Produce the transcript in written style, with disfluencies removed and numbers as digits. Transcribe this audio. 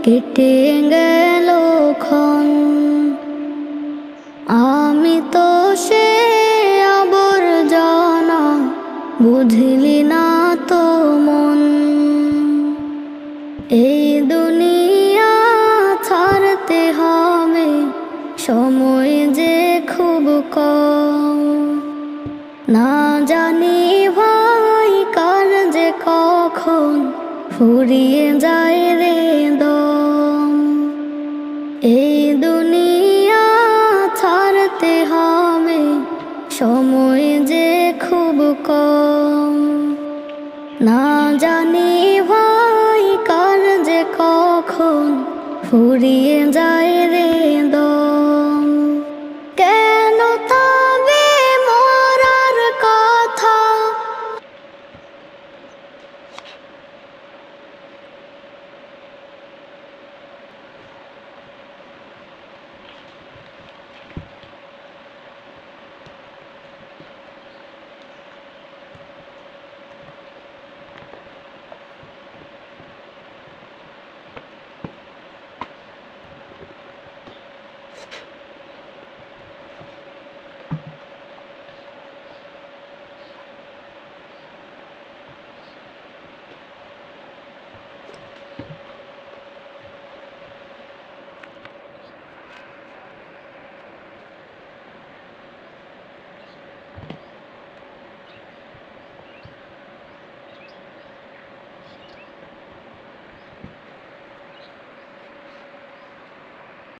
কেটে গেল ক্ষণ। আমি তো সে আবর্জনা, বুঝলি না তো মন। এই দুনিয়া ছাড়তে হবে, সময় যে খুব কম। না জানি ভাই কার যে কখন ফুরিয়ে যায় রে দম। এই দুনিয়া ছাড়তে হবে, সময় যে খুব কম। না জানি ভাই কার যে কখন ফুরিয়ে যায় রে